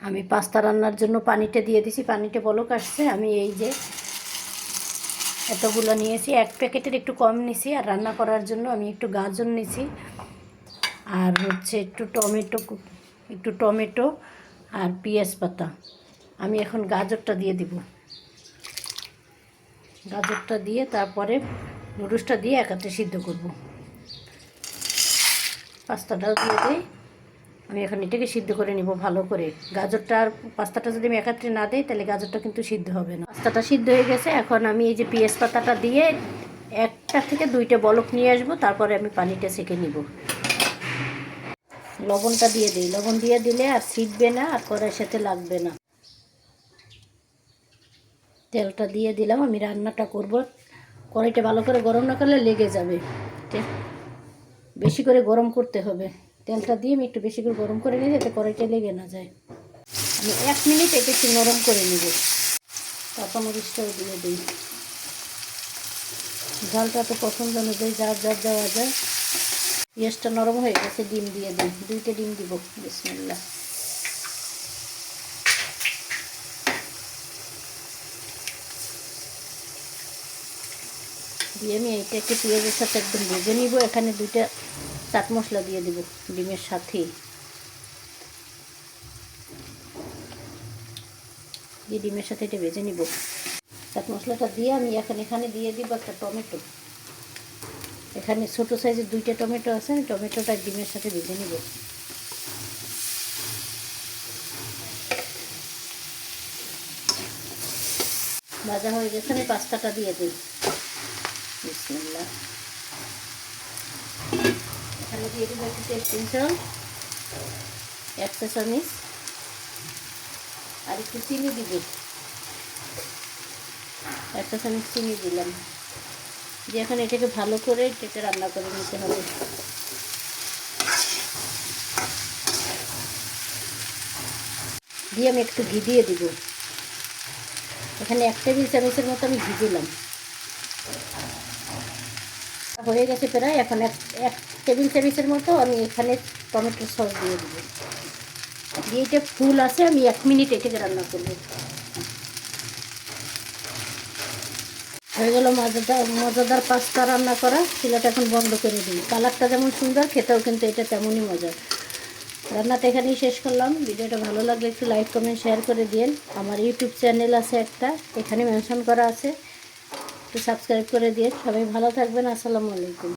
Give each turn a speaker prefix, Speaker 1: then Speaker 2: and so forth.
Speaker 1: আমি পাস্তা রান্নার জন্য পানিটা দিয়ে দিছি, পানিটা বলক আসছে। আমি এই যে এতগুলো নিয়েছি, এক প্যাকেটের একটু কম নিছি। আর রান্না করার জন্য আমি একটু গাজর নিছি, আর হচ্ছে একটু টমেটো আর পেঁয়াজ পাতা। আমি এখন গাজরটা দিয়ে দিব। গাজরটা দিয়ে তারপরে নুডলসটা দিয়ে একাতে সিদ্ধ করব। পাস্তাটাও দিয়ে দিই। আমি এখন এটাকে সিদ্ধ করে নিব ভালো করে। গাজরটা আর পাস্তাটা যদি আমি একাত্রে না দিই তাহলে গাজরটা কিন্তু সিদ্ধ হবে না। পাস্তাটা সিদ্ধ হয়ে গেছে। এখন আমি এই যে পেঁয়াজ পাতাটা দিয়ে একটা থেকে দুইটা বলক নিয়ে আসবো, তারপরে আমি পানিটা সেঁকে নিব। লবণটা দিয়ে দিই। লবণ দিয়ে দিলে আর ছিটবে না, আর কড়াইয়ের সাথে লাগবে না। তেলটা দিয়ে দিলাম। আমি রান্নাটা করব। কড়াইটা ভালো করে গরম না করলে লেগে যাবে। বেশি করে গরম করতে হবে। তেলটা দিয়ে আমি একটু বেশি করে গরম করে নিই, যাতে কড়াইটা লেগে না যায়। আমি 1 মিনিট এটা একটু নরম করে নেব। কাঁচামরিচটাও দিয়ে দিই। ঝালটা তো পছন্দ অনুযায়ী যার যার দেওয়া যায়। পেঁয়াজটা নরম হয়ে গেছে, ডিম দিয়ে দিই। 2টা ডিম দিব। বিসমিল্লাহ। দিয়ে আমি এইটা একটু পেঁয়াজের সাথে একদম ভেজে নিব। এখানে 2টা চাট মশলা দিয়ে দিব ডিমের সাথেই। দিয়ে ডিমের সাথে এটা ভেজে নিব। চাট মশলাটা দিয়ে আমি এখানে দিয়ে দিব একটা টমেটো। এখানে ছোটো সাইজের 2টা টমেটো আছে। আমি টমেটোটা ডিমের সাথে ভেজে নিব। ভাজা হয়ে গেছে। আমি পাস্তাটা দিয়ে দিই। বিসমিল্লাহ। এখানে দিয়ে দিব একটু টেস্টিং সল্ট, 1 চা চামচ, আর একটু চিনি দিব। 1 চা চামচ চিনি দিলাম। দিয়ে এখন এটাকে ভালো করে রান্না করে নিতে হবে। দিয়ে আমি একটু ঘি দিয়ে দিব। এখানে 1 টেবিল চামচের মতো আমি ঘি দিলাম। হয়ে গেছে প্রায়। এখন এক টেবিল চামচের মতো আমি এখানে টমেটো সস দিয়ে দেবো। দিয়ে এটা ফুল আছে। আমি 1 মিনিট এটাকে রান্না করব। হয়ে গেল মজাদার পাস্তা রান্না করা। চুলাটা এখন বন্ধ করে দিই। কালারটা যেমন সুন্দর, খেতেও কিন্তু এটা তেমনই মজা। রান্নাটা এখানেই শেষ করলাম। ভিডিওটা ভালো লাগলে একটু লাইক কমেন্ট শেয়ার করে দিন। আমার ইউটিউব চ্যানেল আছে একটা, এখানে মেনশন করা আছে, একটু সাবস্ক্রাইব করে দিন। সবাই ভালো থাকবেন। আসসালামু আলাইকুম।